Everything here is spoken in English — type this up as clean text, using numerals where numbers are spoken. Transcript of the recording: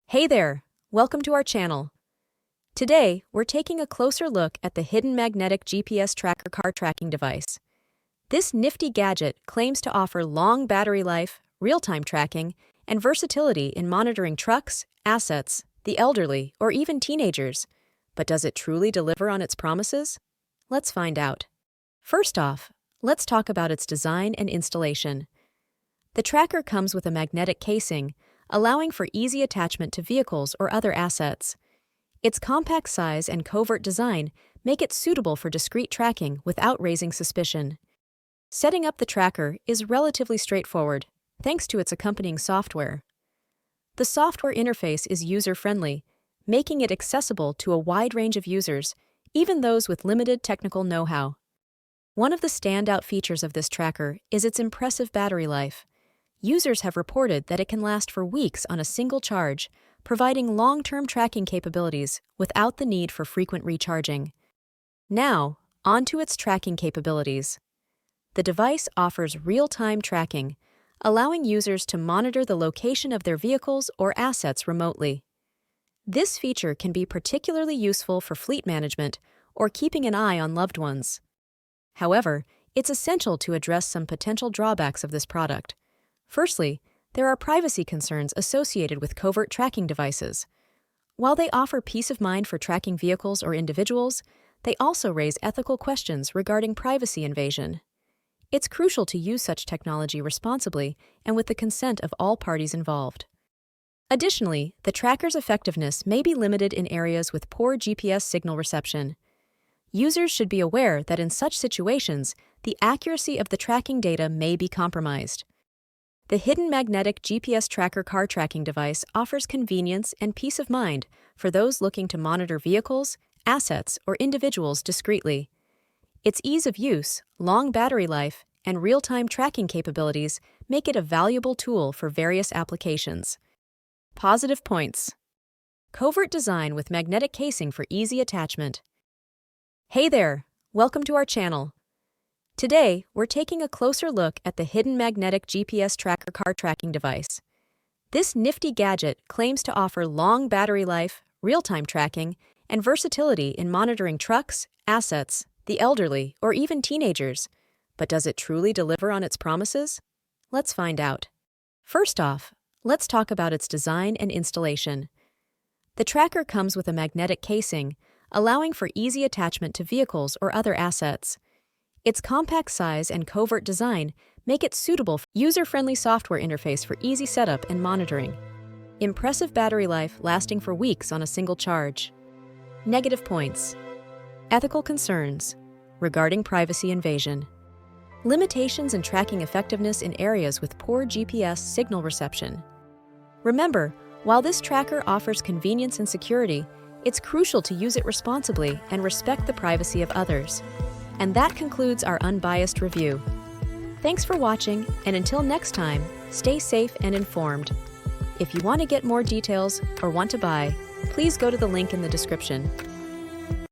Hey there! Welcome to our channel. Today, we're taking a closer look at the hidden magnetic GPS tracker car tracking device. This nifty gadget claims to offer long battery life, real-time tracking, and versatility in monitoring trucks, assets, the elderly, or even teenagers. But does it truly deliver on its promises? Let's find out. First off, let's talk about its design and installation. The tracker comes with a magnetic casing, allowing for easy attachment to vehicles or other assets. Its compact size and covert design make it suitable for discreet tracking without raising suspicion. Setting up the tracker is relatively straightforward, thanks to its accompanying software. The software interface is user-friendly, making it accessible to a wide range of users, even those with limited technical know-how. One of the standout features of this tracker is its impressive battery life. Users have reported that it can last for weeks on a single charge, providing long-term tracking capabilities without the need for frequent recharging. Now, on to its tracking capabilities. The device offers real-time tracking, allowing users to monitor the location of their vehicles or assets remotely. This feature can be particularly useful for fleet management or keeping an eye on loved ones. However, it's essential to address some potential drawbacks of this product. Firstly, there are privacy concerns associated with covert tracking devices. While they offer peace of mind for tracking vehicles or individuals, they also raise ethical questions regarding privacy invasion. It's crucial to use such technology responsibly and with the consent of all parties involved. Additionally, the tracker's effectiveness may be limited in areas with poor GPS signal reception. Users should be aware that in such situations, the accuracy of the tracking data may be compromised. The hidden magnetic GPS tracker car tracking device offers convenience and peace of mind for those looking to monitor vehicles, assets, or individuals discreetly. Its ease of use, long battery life, and real-time tracking capabilities make it a valuable tool for various applications. Positive points. Covert design with magnetic casing for easy attachment. Hey there! Welcome to our channel. Today, we're taking a closer look at the hidden magnetic GPS tracker car tracking device. This nifty gadget claims to offer long battery life, real-time tracking, and versatility in monitoring trucks, assets, the elderly, or even teenagers. But does it truly deliver on its promises? Let's find out. First off, let's talk about its design and installation. The tracker comes with a magnetic casing, allowing for easy attachment to vehicles or other assets. Its compact size and covert design make it suitable for user-friendly software interface for easy setup and monitoring. Impressive battery life lasting for weeks on a single charge. Negative points. Ethical concerns regarding privacy invasion. Limitations in tracking effectiveness in areas with poor GPS signal reception. Remember, while this tracker offers convenience and security, it's crucial to use it responsibly and respect the privacy of others. And that concludes our unbiased review. Thanks for watching, and until next time, stay safe and informed. If you want to get more details or want to buy, please go to the link in the description.